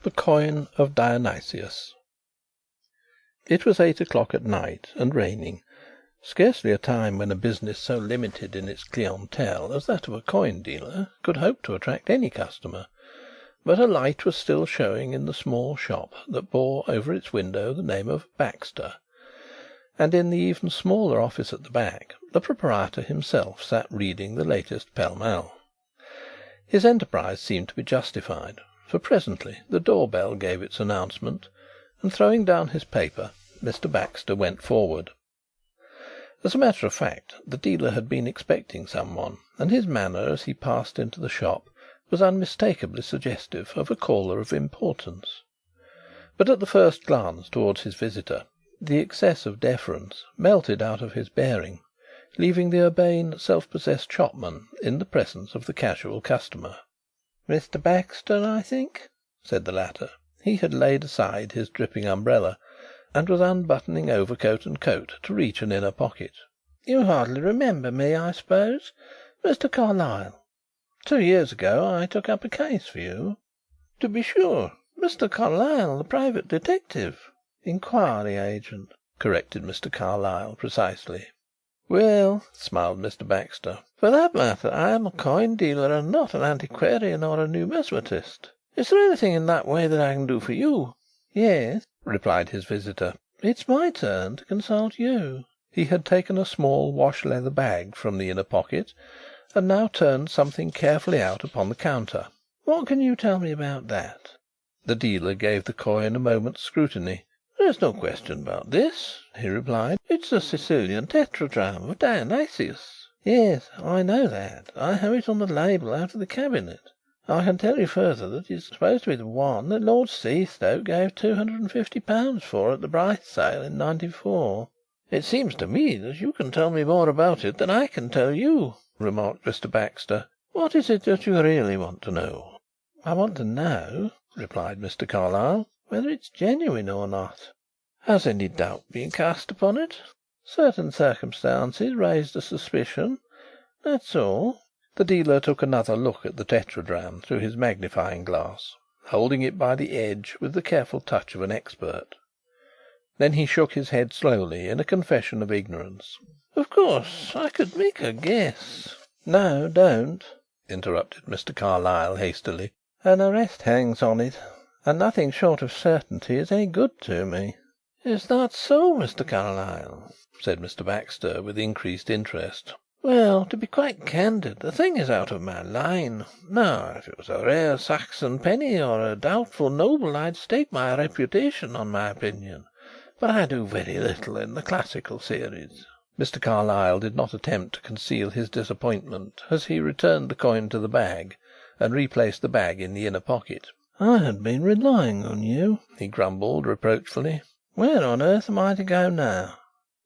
The Coin of Dionysius. It was 8 o'clock at night, and raining, scarcely a time when a business so limited in its clientèle as that of a coin dealer could hope to attract any customer, but a light was still showing in the small shop that bore over its window the name of Baxter, and in the even smaller office at the back the proprietor himself sat reading the latest Pall Mall. His enterprise seemed to be justified, for presently the door bell gave its announcement, and throwing down his paper, Mr. Baxter went forward. As a matter of fact, the dealer had been expecting someone, and his manner as he passed into the shop was unmistakably suggestive of a caller of importance. But at the first glance towards his visitor, the excess of deference melted out of his bearing, leaving the urbane, self-possessed shopman in the presence of the casual customer. "Mr. Baxter, I think?" said the latter. He had laid aside his dripping umbrella, and was unbuttoning overcoat and coat to reach an inner pocket. "You hardly remember me, I suppose? Mr. Carlyle. 2 years ago I took up a case for you." "To be sure. Mr. Carlyle, the private detective." "Inquiry agent," corrected Mr. Carlyle precisely. "Well," smiled Mr. Baxter, "for that matter I am a coin dealer and not an antiquarian or a numismatist. Is there anything in that way that I can do for you?" "Yes," replied his visitor. "It's my turn to consult you." He had taken a small wash leather bag from the inner pocket, and now turned something carefully out upon the counter. "What can you tell me about that?" The dealer gave the coin a moment's scrutiny. "There's no question about this," he replied. "It's the Sicilian tetradrachm of Dionysius." "Yes, I know that. I have it on the label out of the cabinet. I can tell you further that it's supposed to be the one that Lord Seastoke gave £250 for at the Brice sale in '94. "It seems to me that you can tell me more about it than I can tell you," remarked Mr. Baxter. "What is it that you really want to know?" "I want to know," replied Mr. Carlyle, "whether it's genuine or not." "Has any doubt been cast upon it?" "Certain circumstances raised a suspicion. That's all." The dealer took another look at the tetradrachm through his magnifying glass, holding it by the edge with the careful touch of an expert. Then he shook his head slowly in a confession of ignorance. "Of course I could make a guess." "No, don't," interrupted Mr. Carlyle hastily. "An arrest hangs on it, and nothing short of certainty is any good to me." "Is that so, Mr. Carlyle?" said Mr. Baxter, with increased interest. "Well, to be quite candid, the thing is out of my line. Now, if it was a rare Saxon penny or a doubtful noble, I'd stake my reputation on my opinion. But I do very little in the classical series." Mr. Carlyle did not attempt to conceal his disappointment as he returned the coin to the bag and replaced the bag in the inner pocket. "I had been relying on you," he grumbled reproachfully. "Where on earth am I to go now?"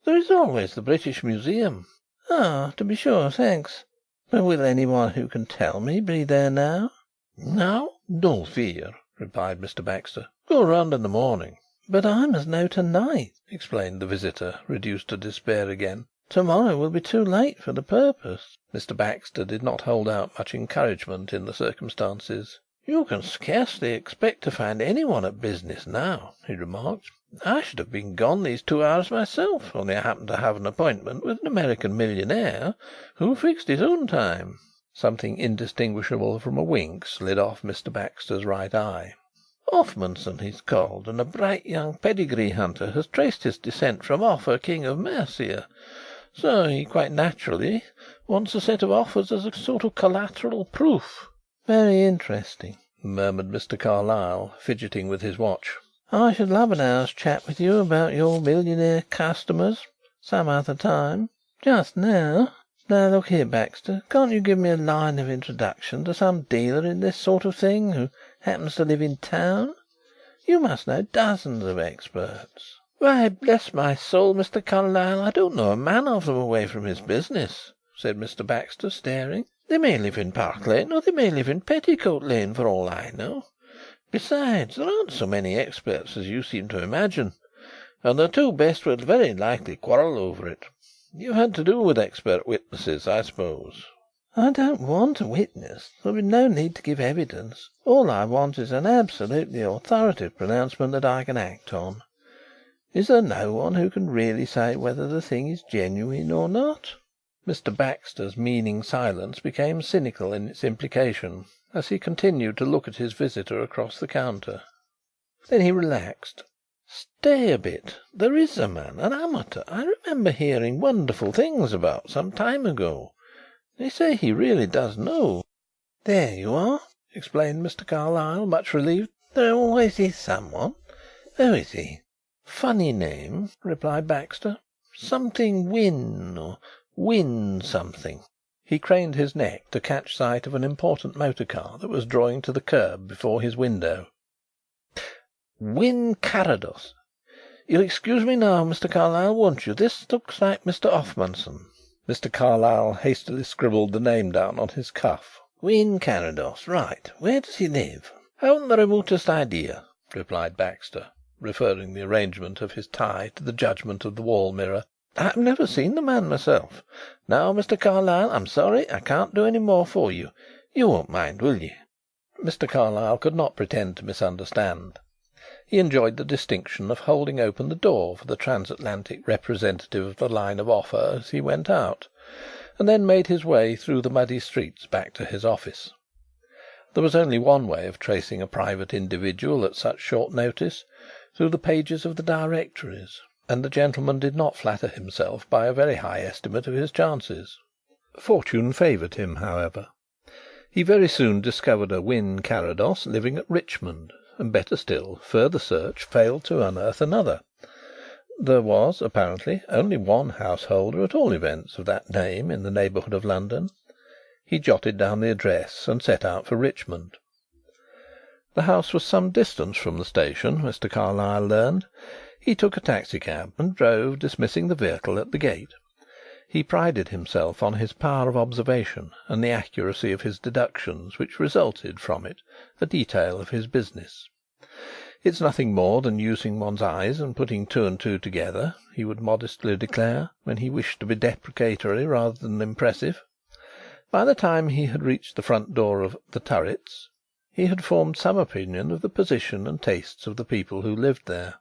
"There is always the British Museum." "Ah, to be sure, thanks. But will anyone who can tell me be there now?" "Now? No fear," replied Mr. Baxter. "Go round in the morning." "But I must know to night," explained the visitor, reduced to despair again. "To morrow will be too late for the purpose." Mr. Baxter did not hold out much encouragement in the circumstances. "You can scarcely expect to find anyone at business now," he remarked. "I should have been gone these 2 hours myself, only I happened to have an appointment with an American millionaire who fixed his own time." Something indistinguishable from a wink slid off Mr. Baxter's right eye. "Offmunson he's called, and a bright young pedigree hunter has traced his descent from Offa, King of Mercia. So he quite naturally wants a set of offers as a sort of collateral proof." "Very interesting," murmured Mr. Carlyle, fidgeting with his watch. "I should love an hour's chat with you about your millionaire customers some other time. Just now look here, Baxter, can't you give me a line of introduction to some dealer in this sort of thing who happens to live in town? You must know dozens of experts." "Why, bless my soul, Mr. Carlyle, I don't know a man of them away from his business," said Mr. Baxter, staring. "They may live in Park Lane or they may live in Petticoat Lane for all I know. Besides, there aren't so many experts as you seem to imagine, and the two best would very likely quarrel over it. You've had to do with expert witnesses, I suppose?" "I don't want a witness. There'll be no need to give evidence. All I want is an absolutely authoritative pronouncement that I can act on. Is there no one who can really say whether the thing is genuine or not?" Mr. Baxter's meaning silence became cynical in its implication, as he continued to look at his visitor across the counter. Then he relaxed. "Stay a bit. There is a man, an amateur, I remember hearing wonderful things about some time ago. They say he really does know." "There you are," explained Mr. Carlyle, much relieved. "There always is someone. Who is he?" "Funny name," replied Baxter. "Something Wynn, or Wynn something." He craned his neck to catch sight of an important motor car that was drawing to the kerb before his window. "Wynn Carrados. You'll excuse me now, Mr. Carlyle, won't you? This looks like Mr. Offmunson." Mr. Carlyle hastily scribbled the name down on his cuff. "Wynn Carrados. Right. Where does he live?" "Haven't the remotest idea," replied Baxter, referring the arrangement of his tie to the judgment of the wall mirror. "I've never seen the man myself. Now, Mr. Carlyle, I'm sorry I can't do any more for you. You won't mind, will you?" Mr. Carlyle could not pretend to misunderstand. He enjoyed the distinction of holding open the door for the transatlantic representative of the line of offer as he went out, and then made his way through the muddy streets back to his office. There was only one way of tracing a private individual at such short notice, through the pages of the directories, and the gentleman did not flatter himself by a very high estimate of his chances. Fortune favoured him, however. He very soon discovered a Wynn Carrados living at Richmond, and, better still, further search failed to unearth another. There was, apparently, only one householder, at all events, of that name in the neighbourhood of London. He jotted down the address and set out for Richmond. The house was some distance from the station, Mr. Carlyle learned. He took a taxicab and drove, dismissing the vehicle at the gate. He prided himself on his power of observation and the accuracy of his deductions which resulted from it, a detail of his business. "It's nothing more than using one's eyes and putting two and two together," he would modestly declare, when he wished to be deprecatory rather than impressive. By the time he had reached the front door of The Turrets, he had formed some opinion of the position and tastes of the people who lived there.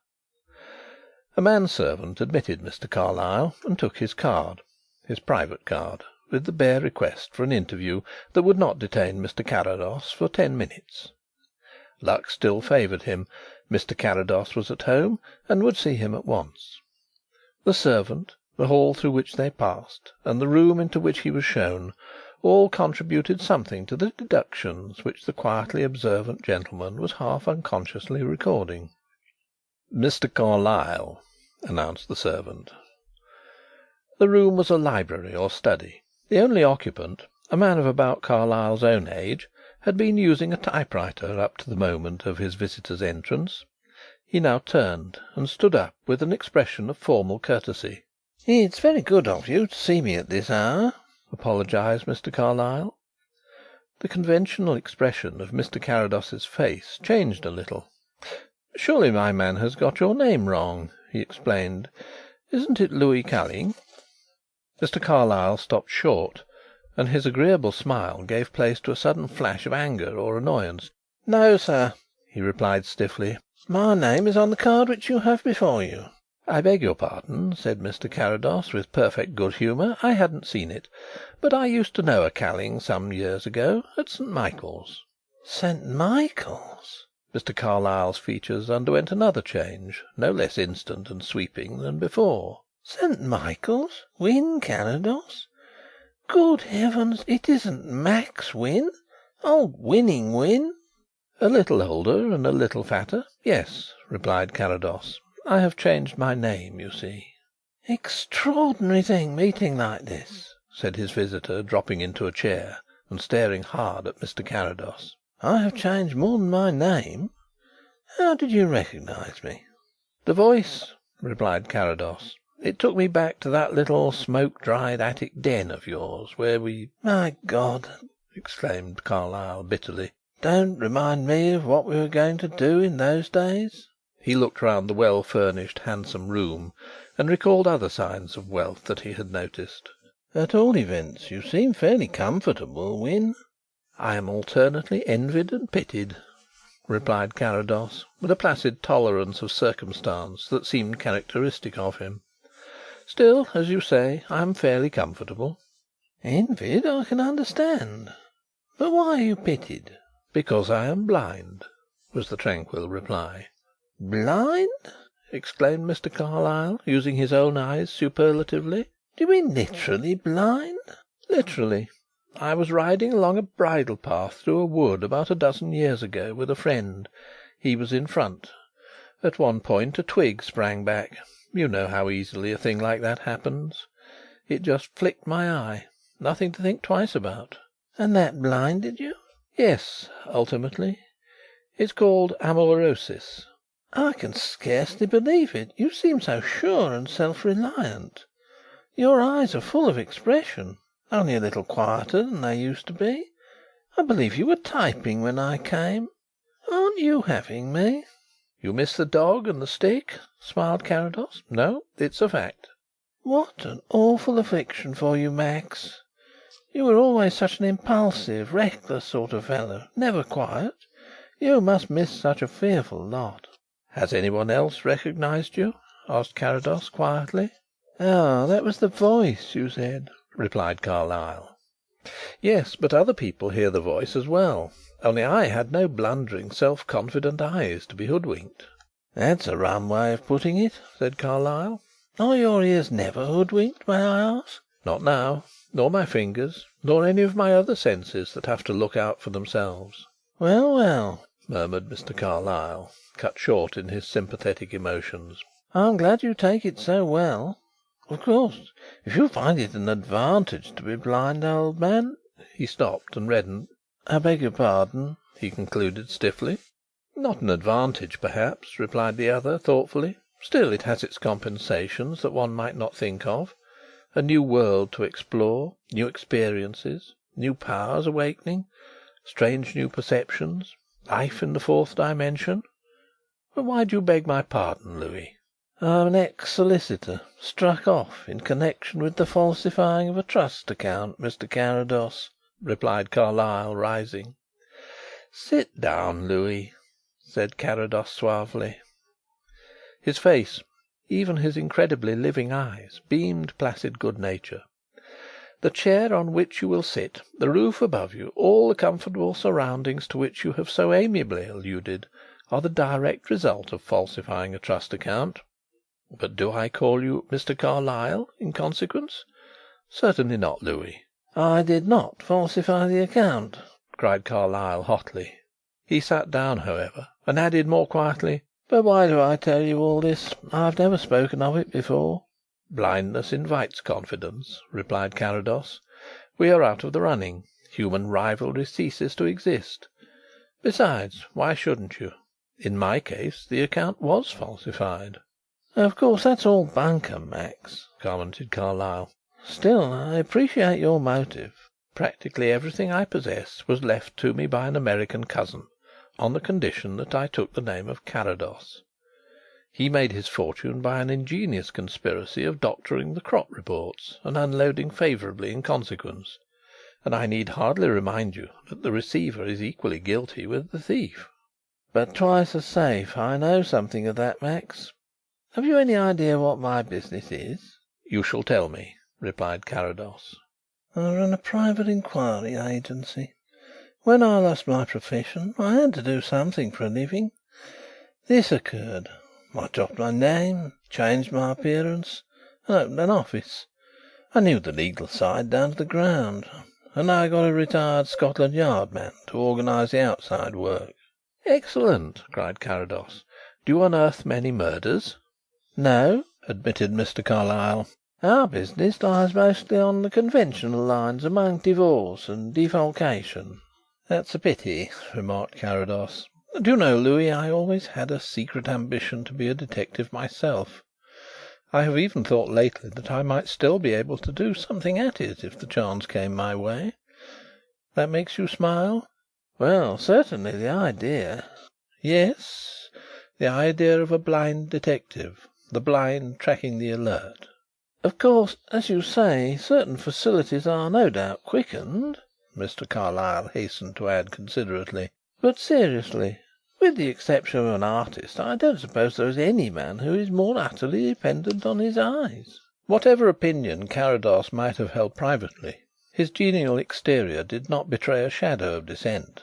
A manservant admitted Mr. Carlyle and took his card, his private card, with the bare request for an interview that would not detain Mr. Carrados for 10 minutes. Luck still favoured him. Mr. Carrados was at home and would see him at once. The servant, the hall through which they passed, and the room into which he was shown, all contributed something to the deductions which the quietly observant gentleman was half unconsciously recording. "Mr. Carlyle," announced the servant. The room was a library or study. The only occupant, a man of about Carlyle's own age, had been using a typewriter up to the moment of his visitor's entrance. He now turned and stood up with an expression of formal courtesy. "It's very good of you to see me at this hour," apologized Mr. Carlyle. The conventional expression of Mr. Carrados's face changed a little. "Surely my man has got your name wrong," he explained. "Isn't it Louis Calling?" Mr. Carlyle stopped short, and his agreeable smile gave place to a sudden flash of anger or annoyance. "No, sir," he replied stiffly. "My name is on the card which you have before you." "I beg your pardon," said Mr. Carrados, with perfect good humour. "I hadn't seen it. But I used to know a Calling some years ago, at St. Michael's." "St. Michael's?" Mr. Carlyle's features underwent another change, no less instant and sweeping than before. "St. Michael's? Wynn Carrados? Good heavens, it isn't Max Wynn? Old Winning Wynn?" "A little older and a little fatter, yes," replied Carrados. "I have changed my name, you see." "Extraordinary thing, meeting like this," said his visitor, dropping into a chair and staring hard at Mr. Carrados. "I have changed more than my name. How did you recognise me?" "The voice," replied Carrados. "It took me back to that little smoke-dried attic den of yours where we—" "My God!" exclaimed Carlyle bitterly. "Don't remind me of what we were going to do in those days." He looked round the well-furnished, handsome room and recalled other signs of wealth that he had noticed. At all events, you seem fairly comfortable, Wynn." "I am alternately envied and pitied," replied Carrados, with a placid tolerance of circumstance that seemed characteristic of him. "Still, as you say, I am fairly comfortable." "Envied, I can understand. But why are you pitied?" "Because I am blind," was the tranquil reply. "Blind?" exclaimed Mr. Carlyle, using his own eyes superlatively. "Do you mean literally blind?" "Literally. I was riding along a bridle path through a wood about a dozen years ago with a friend. He was in front. At one point a twig sprang back. You know how easily a thing like that happens. It just flicked my eye. Nothing to think twice about." "And that blinded you?" "Yes, ultimately. It's called amaurosis." "I can scarcely believe it. You seem so sure and self reliant. Your eyes are full of expression, only a little quieter than they used to be. I believe you were typing when I came. Aren't you having me?" "You miss the dog and the stick?" smiled Carrados. "No, it's a fact." "What an awful affliction for you, Max. You were always such an impulsive, reckless sort of fellow, never quiet. You must miss such a fearful lot." "Has anyone else recognized you?" asked Carrados quietly. "Ah, that was the voice, you said," replied Carlyle. "Yes, but other people hear the voice as well. Only I had no blundering, self confident eyes to be hoodwinked." "That's a rum way of putting it," said Carlyle. "Are your ears never hoodwinked, may I ask?" "Not now. Nor my fingers. Nor any of my other senses that have to look out for themselves." "Well, well," murmured Mr. Carlyle, cut short in his sympathetic emotions. "I'm glad you take it so well. Of course, if you find it an advantage to be blind, old man " He stopped and reddened. "I beg your pardon," he concluded stiffly. "Not an advantage, perhaps," replied the other thoughtfully. "Still, it has its compensations that one might not think of. A new world to explore, new experiences, new powers awakening, strange new perceptions, life in the fourth dimension. But why do you beg my pardon, Louis?" "I'm an ex solicitor, struck off in connection with the falsifying of a trust account, Mr. Carrados," replied Carlyle, rising. "Sit down, Louis," said Carrados suavely. His face, even his incredibly living eyes, beamed placid good nature. "The chair on which you will sit, the roof above you, all the comfortable surroundings to which you have so amiably alluded, are the direct result of falsifying a trust account. But do I call you Mr. Carlyle in consequence? Certainly not, Louis." "I did not falsify the account," cried Carlyle hotly. He sat down, however, and added more quietly: "But why do I tell you all this? I've never spoken of it before." "Blindness invites confidence," replied Carrados. "We are out of the running. Human rivalry ceases to exist. Besides, why shouldn't you? In my case the account was falsified." "Of course that's all bunkum, Max," commented Carlyle. "Still, I appreciate your motive." "Practically everything I possess was left to me by an American cousin, on the condition that I took the name of Carrados. He made his fortune by an ingenious conspiracy of doctoring the crop reports and unloading favourably in consequence, and I need hardly remind you that the receiver is equally guilty with the thief." "But twice as safe. I know something of that, Max. Have you any idea what my business is?" "You shall tell me," replied Carrados. "I run a private inquiry agency. When I lost my profession I had to do something for a living. This occurred. I dropped my name, changed my appearance, and opened an office. I knew the legal side down to the ground, and I got a retired Scotland Yard man to organise the outside work." "Excellent!" cried Carrados. "Do you unearth many murders?" "No," admitted Mr. Carlyle. "Our business lies mostly on the conventional lines among divorce and defalcation." "That's a pity," remarked Carrados. "Do you know, Louis, I always had a secret ambition to be a detective myself. I have even thought lately that I might still be able to do something at it if the chance came my way. That makes you smile?" "Well, certainly the idea." "Yes, the idea of a blind detective, the blind tracking the alert." "Of course, as you say, certain facilities are no doubt quickened," Mr. Carlyle hastened to add considerately. "But seriously, with the exception of an artist, I don't suppose there is any man who is more utterly dependent on his eyes." Whatever opinion Carrados might have held privately, his genial exterior did not betray a shadow of dissent.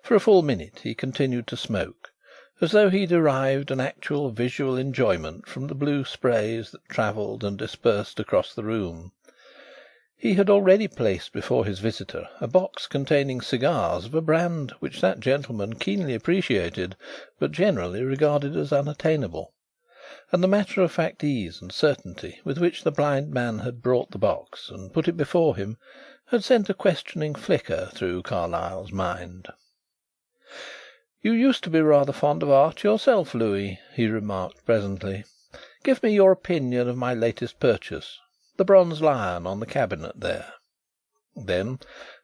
For a full minute he continued to smoke, as though he derived an actual visual enjoyment from the blue sprays that travelled and dispersed across the room. He had already placed before his visitor a box containing cigars of a brand which that gentleman keenly appreciated but generally regarded as unattainable, and the matter-of-fact ease and certainty with which the blind man had brought the box and put it before him had sent a questioning flicker through Carlyle's mind. "You used to be rather fond of art yourself, Louis," he remarked presently. "Give me your opinion of my latest purchase, the bronze lion on the cabinet there." Then,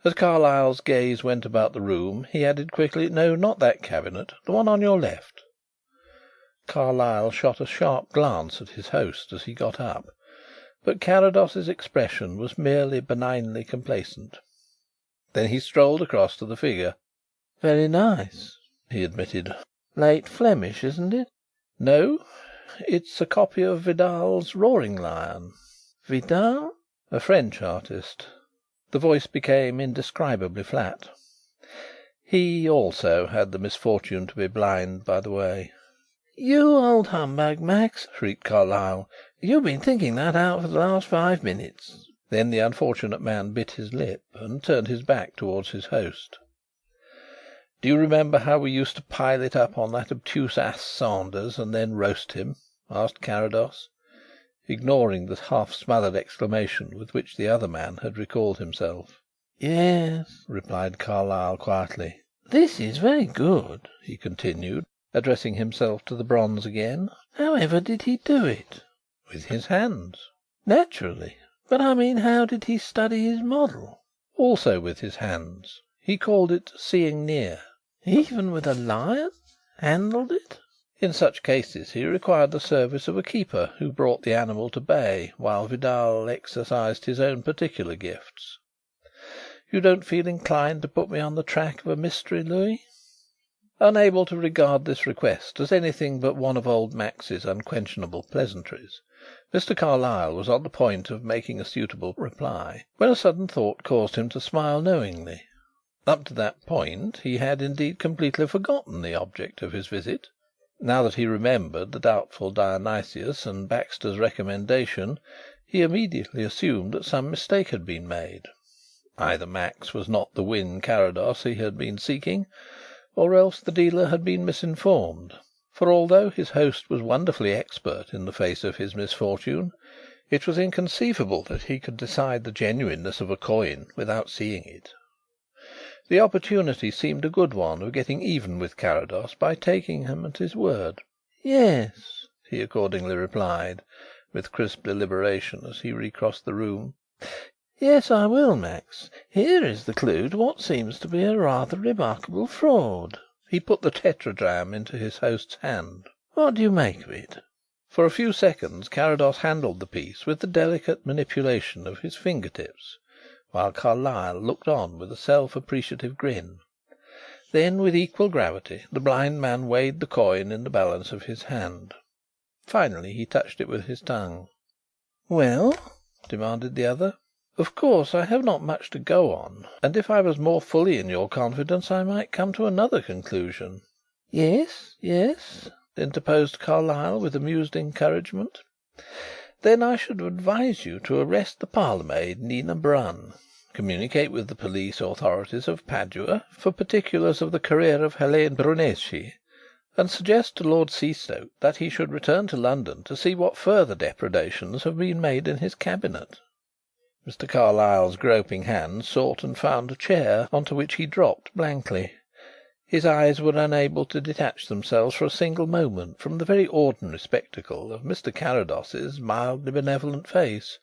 as Carlyle's gaze went about the room, he added quickly, "No, not that cabinet. The one on your left." Carlyle shot a sharp glance at his host as he got up, but Carrados's expression was merely benignly complacent. Then he strolled across to the figure. "Very nice," he admitted. "Late Flemish, isn't it?" "No, it's a copy of Vidal's Roaring Lion." "Vidal?" "A French artist." The voice became indescribably flat. "He also had the misfortune to be blind, by the way." "You old humbug, Max!" shrieked Carlyle. "You've been thinking that out for the last 5 minutes." Then the unfortunate man bit his lip and turned his back towards his host. "Do you remember how we used to pile it up on that obtuse ass Saunders and then roast him?" asked Carrados, ignoring the half smothered exclamation with which the other man had recalled himself. "Yes," replied Carlyle quietly. "This is very good," he continued, addressing himself to the bronze again. "However did he do it?" "With his hands." "Naturally. But I mean, how did he study his model?" "Also with his hands. He called it seeing near." "Even with a lion? Handled it?" "In such cases he required the service of a keeper who brought the animal to bay while Vidal exercised his own particular gifts. You don't feel inclined to put me on the track of a mystery, Louis?" Unable to regard this request as anything but one of old Max's unquenchable pleasantries, Mr. Carlyle was on the point of making a suitable reply, when a sudden thought caused him to smile knowingly. Up to that point he had indeed completely forgotten the object of his visit. Now that he remembered the doubtful Dionysius and Baxter's recommendation, he immediately assumed that some mistake had been made. Either Max was not the Wynn Carrados he had been seeking, or else the dealer had been misinformed, for although his host was wonderfully expert in the face of his misfortune, it was inconceivable that he could decide the genuineness of a coin without seeing it. The opportunity seemed a good one of getting even with Carrados by taking him at his word. "Yes," he accordingly replied, with crisp deliberation, as he recrossed the room. "Yes, I will, Max. Here is the clue to what seems to be a rather remarkable fraud." He put the tetradrachm into his host's hand. "What do you make of it?" For a few seconds Carrados handled the piece with the delicate manipulation of his finger tips, while Carlyle looked on with a self-appreciative grin. Then, with equal gravity, the blind man weighed the coin in the balance of his hand. Finally he touched it with his tongue. "Well?" demanded the other. "Of course I have not much to go on, and if I was more fully in your confidence I might come to another conclusion." "Yes, yes," interposed Carlyle, with amused encouragement. "Then I should advise you to arrest the parlour maid, Nina Brun, communicate with the police authorities of Padua for particulars of the career of Helene Brunesi, and suggest to Lord Seastoke that he should return to London to see what further depredations have been made in his cabinet." Mr. Carlyle's groping hand sought and found a chair, on to which he dropped blankly. His eyes were unable to detach themselves for a single moment from the very ordinary spectacle of Mr. Carrados's mildly benevolent face,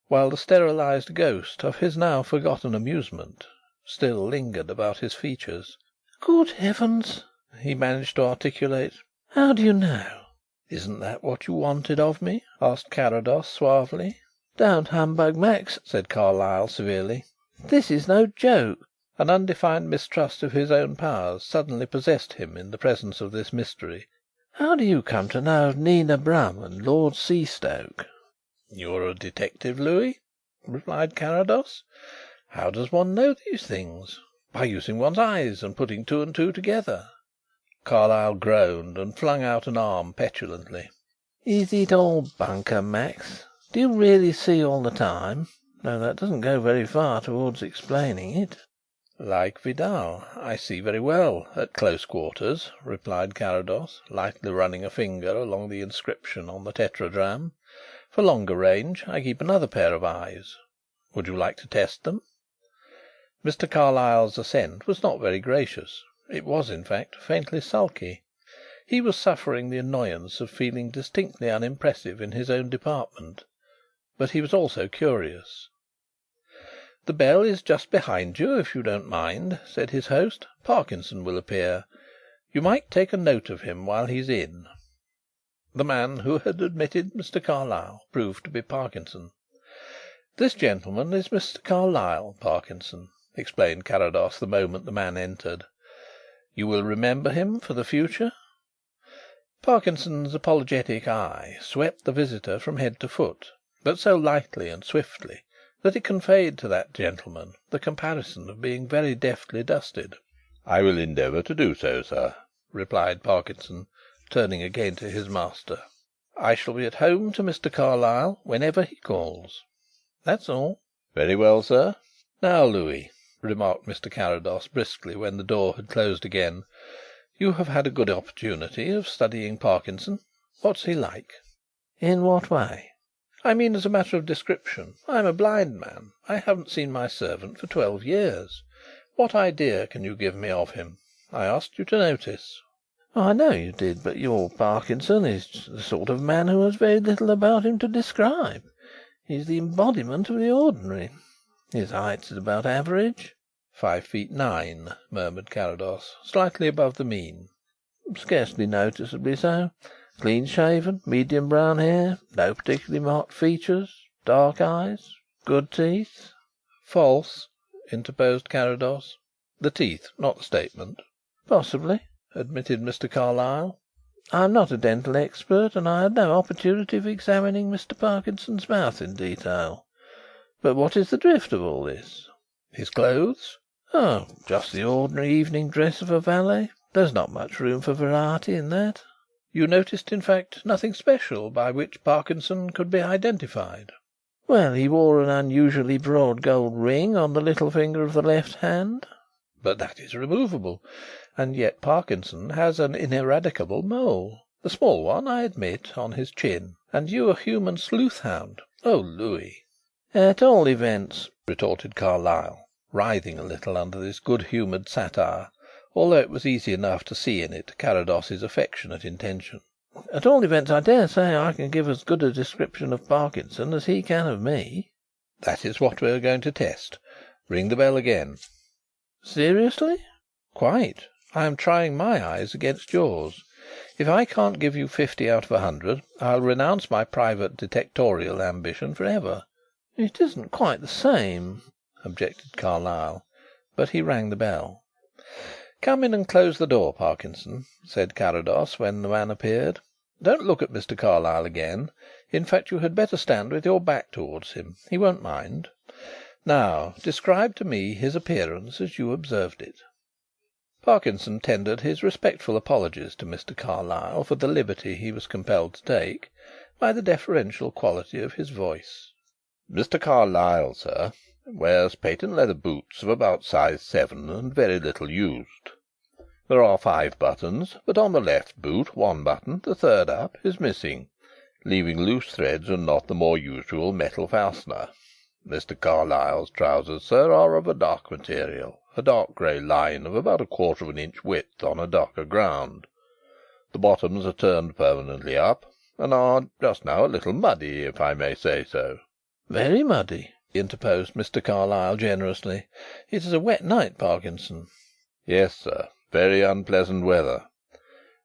while the sterilised ghost of his now forgotten amusement still lingered about his features. "Good heavens!" he managed to articulate. "How do you know?" "Isn't that what you wanted of me?" asked Carrados suavely. "Don't humbug, Max," said Carlyle severely. "This is no joke." An undefined mistrust of his own powers suddenly possessed him in the presence of this mystery. "How do you come to know of Nina Bramah and Lord Seastoke?" "You're a detective, Louis," replied Carrados. "How does one know these things? By using one's eyes and putting two and two together." Carlyle groaned and flung out an arm petulantly. "Is it all bunkum, Max? Do you really see all the time? Though that doesn't go very far towards explaining it." "Like Vidal, I see very well at close quarters," replied Carrados, lightly running a finger along the inscription on the tetradrachm. "For longer range I keep another pair of eyes. Would you like to test them?" Mr. Carlyle's assent was not very gracious. It was, in fact, faintly sulky. He was suffering the annoyance of feeling distinctly unimpressive in his own department. But he was also curious. "The bell is just behind you, if you don't mind," said his host. "Parkinson will appear. You might take a note of him while he's in." The man who had admitted Mr. Carlyle proved to be Parkinson. "This gentleman is Mr. Carlyle, Parkinson," explained Carrados the moment the man entered. "You will remember him for the future?" Parkinson's apologetic eye swept the visitor from head to foot, but so lightly and swiftly that it conveyed to that gentleman the comparison of being very deftly dusted. "I will endeavour to do so, sir," replied Parkinson, turning again to his master. "I shall be at home to Mr. Carlyle whenever he calls. That's all." "Very well, sir." "Now, Louis," remarked Mr. Carrados briskly when the door had closed again, "you have had a good opportunity of studying Parkinson. What's he like?" "In what way?" "I mean as a matter of description. I'm a blind man. I haven't seen my servant for 12 years. What idea can you give me of him? I asked you to notice." "I know you did, but your Parkinson is the sort of man who has very little about him to describe. He's the embodiment of the ordinary. His height is about average." 5 feet 9, murmured Carrados. "Slightly above the mean." "Scarcely noticeably so. Clean shaven, medium brown hair, no particularly marked features, dark eyes, good teeth." "False," interposed Carrados. "The teeth, not the statement." "Possibly," admitted Mr. Carlyle. "I am not a dental expert, and I had no opportunity of examining Mr. Parkinson's mouth in detail. But what is the drift of all this?" "His clothes?" "Oh, just the ordinary evening dress of a valet. There's not much room for variety in that." "You noticed, in fact, nothing special by which Parkinson could be identified?" "Well, he wore an unusually broad gold ring on the little finger of the left hand." "But that is removable. And yet Parkinson has an ineradicable mole. The small one, I admit, on his chin. And you a human sleuth hound. Oh, Louis!" "At all events," retorted Carlyle, writhing a little under this good humoured satire, although it was easy enough to see in it Carrados's affectionate intention. "At all events, I dare say I can give as good a description of Parkinson as he can of me." "That is what we are going to test. Ring the bell again." "Seriously?" "Quite. I am trying my eyes against yours. If I can't give you 50 out of 100, I'll renounce my private detectorial ambition for ever." "It isn't quite the same," objected Carlyle, but he rang the bell. "Come in and close the door, Parkinson," said Carrados when the man appeared. "Don't look at Mr. Carlyle again. In fact, you had better stand with your back towards him. He won't mind. Now, describe to me his appearance as you observed it." Parkinson tendered his respectful apologies to Mr. Carlyle for the liberty he was compelled to take, by the deferential quality of his voice. "Mr. Carlyle, sir, wears patent leather boots of about size 7 and very little used. There are 5 buttons, but on the left boot one button, the third up, is missing, leaving loose threads and not the more usual metal fastener. Mr. Carlyle's trousers, sir, are of a dark material, a dark grey line of about 1/4 of an inch width on a darker ground. The bottoms are turned permanently up, and are just now a little muddy, if I may say so." "Very muddy," interposed Mr. Carlyle generously. "It is a wet night, Parkinson." "Yes, sir. Very unpleasant weather.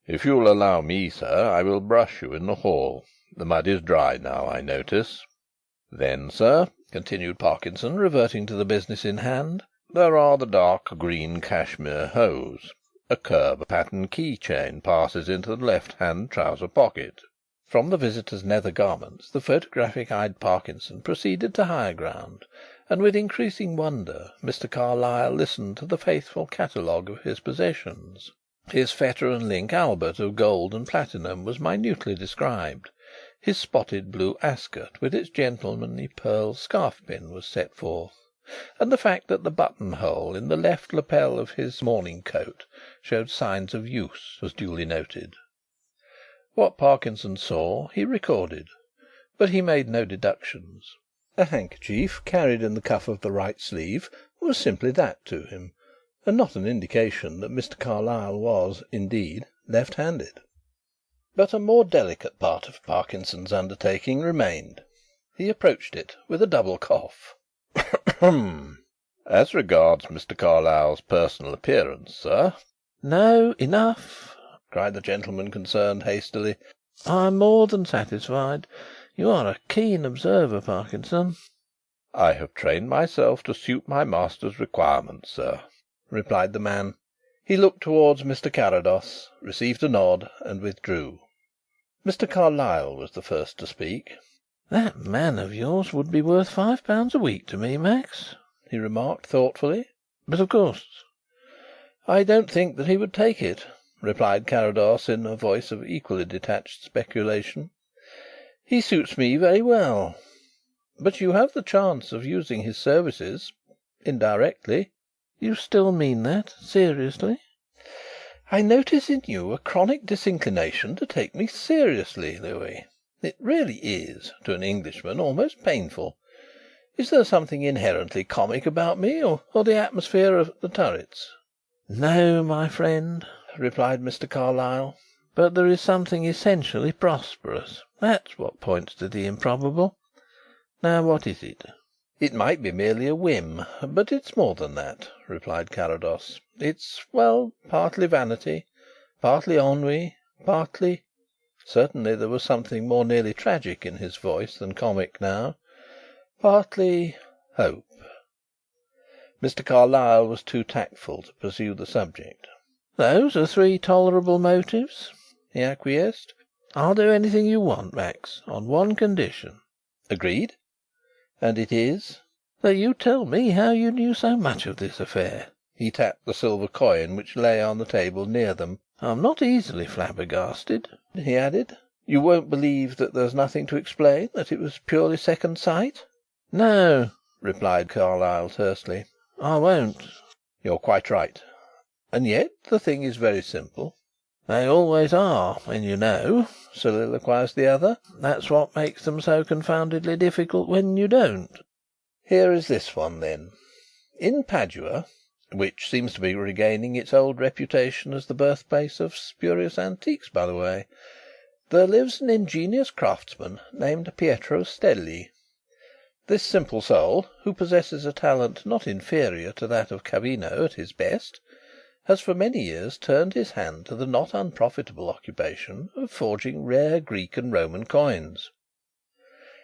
If you'll allow me, sir, I will brush you in the hall. The mud is dry now, I notice. Then, sir," continued Parkinson, reverting to the business in hand, "there are the dark green cashmere hose. A curb pattern key chain passes into the left-hand trouser pocket." From the visitor's nether garments the photographic-eyed Parkinson proceeded to higher ground, and with increasing wonder Mr. Carlyle listened to the faithful catalogue of his possessions. His fetter and link albert of gold and platinum was minutely described. His spotted blue ascot with its gentlemanly pearl scarf-pin was set forth, and the fact that the button-hole in the left lapel of his morning coat showed signs of use was duly noted. What Parkinson saw he recorded, but he made no deductions. A handkerchief carried in the cuff of the right sleeve was simply that to him, and not an indication that Mr. Carlyle was, indeed, left-handed. But a more delicate part of Parkinson's undertaking remained. He approached it with a double cough. "As regards Mr. Carlyle's personal appearance, sir." "No, enough," cried the gentleman concerned hastily. "I am more than satisfied. You are a keen observer, Parkinson." "I have trained myself to suit my master's requirements, sir," replied the man. He looked towards Mr. Carrados, received a nod, and withdrew. Mr. Carlyle was the first to speak. "That man of yours would be worth £5 a week to me, Max," he remarked thoughtfully. "But of course "I don't think that he would take it," replied Carrados in a voice of equally detached speculation. "He suits me very well. But you have the chance of using his services indirectly." "You still mean that? Seriously?" "I notice in you a chronic disinclination to take me seriously, Louis. It really is, to an Englishman, almost painful. Is there something inherently comic about me, or the atmosphere of The Turrets?" "No, my friend," replied Mr. Carlyle, "but there is something essentially prosperous. That's what points to the improbable. Now, what is it?" "It might be merely a whim, but it's more than that," replied Carrados. "It's, well, partly vanity, partly ennui, partly—" Certainly there was something more nearly tragic in his voice than comic now. "Partly hope." Mr. Carlyle was too tactful to pursue the subject. "Those are three tolerable motives," he acquiesced. "I'll do anything you want, Max, on one condition." "Agreed. And it is?" "That you tell me how you knew so much of this affair." He tapped the silver coin which lay on the table near them. "I'm not easily flabbergasted," he added. "You won't believe that there's nothing to explain, that it was purely second sight?" "No," replied Carlyle tersely. "I won't." "You're quite right. And yet the thing is very simple." "They always are, when you know," soliloquised the other. "That's what makes them so confoundedly difficult when you don't." "Here is this one, then. In Padua, which seems to be regaining its old reputation as the birthplace of spurious antiques, by the way, there lives an ingenious craftsman named Pietro Stelli. This simple soul, who possesses a talent not inferior to that of Cavino at his best, has for many years turned his hand to the not unprofitable occupation of forging rare Greek and Roman coins.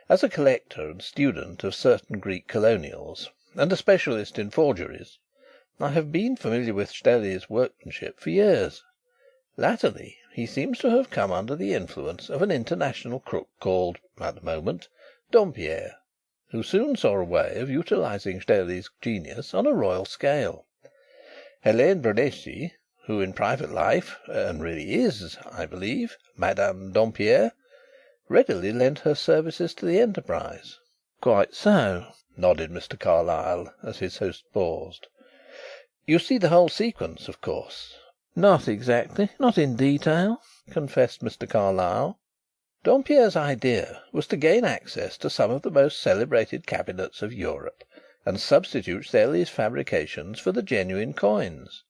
As a collector and student of certain Greek colonials, and a specialist in forgeries, I have been familiar with Stelli's workmanship for years. Latterly he seems to have come under the influence of an international crook called, at the moment, Dompierre, who soon saw a way of utilizing Stelli's genius on a royal scale. Hélène Brunesi, who in private life, and really is, I believe, Madame Dompierre, readily lent her services to the enterprise." "Quite so," nodded Mr. Carlyle, as his host paused. "You see the whole sequence, of course?" "Not exactly. Not in detail," confessed Mr. Carlyle. "Dompierre's idea was to gain access to some of the most celebrated cabinets of Europe, and substitute Stelli's fabrications for the genuine coins.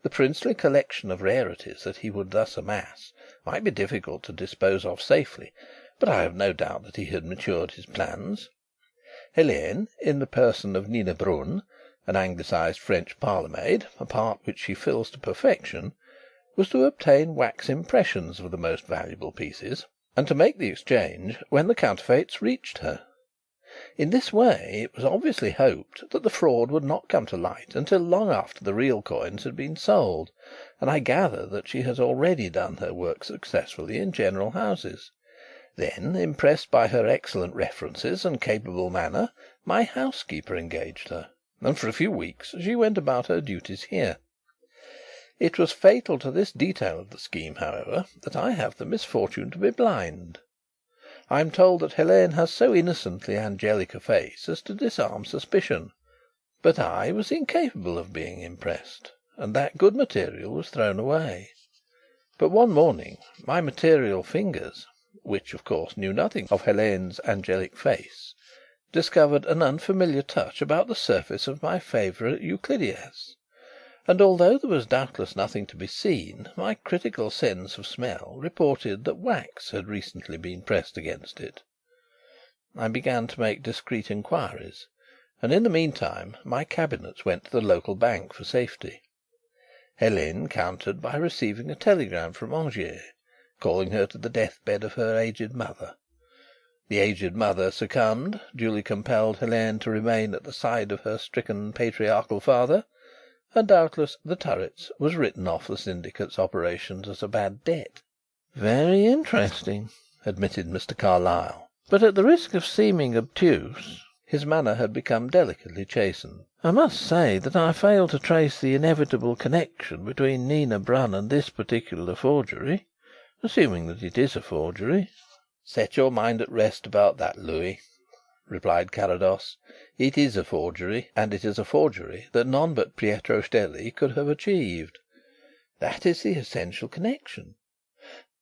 The princely collection of rarities that he would thus amass might be difficult to dispose of safely, but I have no doubt that he had matured his plans. Hélène, in the person of Nina Brun, an anglicised French parlour maid, a part which she fills to perfection, was to obtain wax impressions of the most valuable pieces, and to make the exchange when the counterfeits reached her. In this way it was obviously hoped that the fraud would not come to light until long after the real coins had been sold, and I gather that she has already done her work successfully in general houses. Then, impressed by her excellent references and capable manner, my housekeeper engaged her, and for a few weeks she went about her duties here. It was fatal to this detail of the scheme, however, that I have the misfortune to be blind. I am told that Helene has so innocently angelic a face as to disarm suspicion, but I was incapable of being impressed, and that good material was thrown away. But one morning my material fingers, which of course knew nothing of Helene's angelic face, discovered an unfamiliar touch about the surface of my favourite Euclides, and although there was doubtless nothing to be seen, my critical sense of smell reported that wax had recently been pressed against it. I began to make discreet inquiries, and in the meantime my cabinets went to the local bank for safety. Helene countered by receiving a telegram from Angers, calling her to the deathbed of her aged mother. The aged mother succumbed, duly compelled Helene to remain at the side of her stricken patriarchal father, and doubtless The Turrets was written off the syndicate's operations as a bad debt." "Very interesting," admitted Mr. Carlyle. "But at the risk of seeming obtuse," his manner had become delicately chastened, "I must say that I fail to trace the inevitable connection between Nina Brun and this particular forgery, assuming that it is a forgery." "Set your mind at rest about that, Louis," replied Carrados. "It is a forgery, and it is a forgery that none but Pietro Stelli could have achieved. That is the essential connection.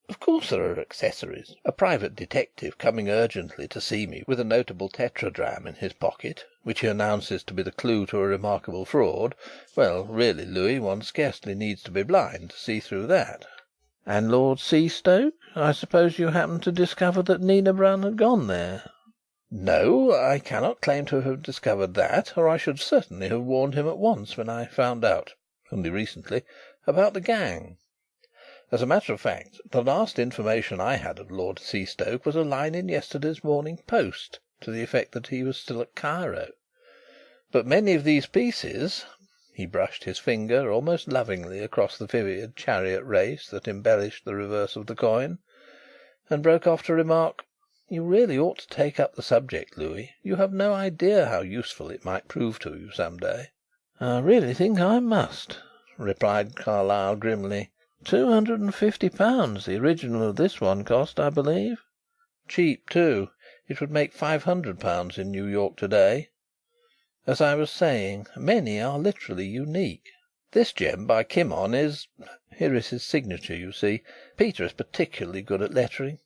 Of course there are accessories. A private detective coming urgently to see me with a notable tetradrachm in his pocket, which he announces to be the clue to a remarkable fraud well, really, Louis, one scarcely needs to be blind to see through that." "And Lord Seastoke? I suppose you happened to discover that Nina Brun had gone there?" "No, I cannot claim to have discovered that, or I should certainly have warned him at once when I found out only recently about the gang. As a matter of fact, the last information I had of Lord Seastoke was a line in yesterday's Morning Post to the effect that he was still at Cairo. But many of these pieces," he brushed his finger almost lovingly across the vivid chariot race that embellished the reverse of the coin, and broke off to remark: "You really ought to take up the subject, Louis. You have no idea how useful it might prove to you some day." "I really think I must," replied Carlyle grimly. £250 the original of this one cost, I believe." "Cheap, too. It would make £500 in New York to day. As I was saying, many are literally unique. This gem by Kimon is here is his signature, you see. Peter is particularly good at lettering.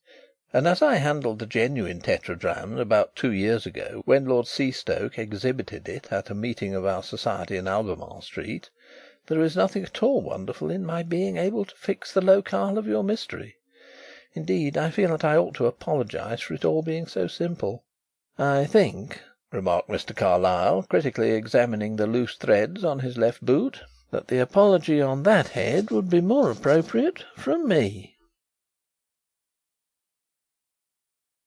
And as I handled the genuine tetradrachm about 2 years ago, when Lord Seastoke exhibited it at a meeting of our society in Albemarle Street, there is nothing at all wonderful in my being able to fix the locale of your mystery. Indeed, I feel that I ought to apologize for it all being so simple." "I think," remarked Mr. Carlyle, critically examining the loose threads on his left boot, "that the apology on that head would be more appropriate from me."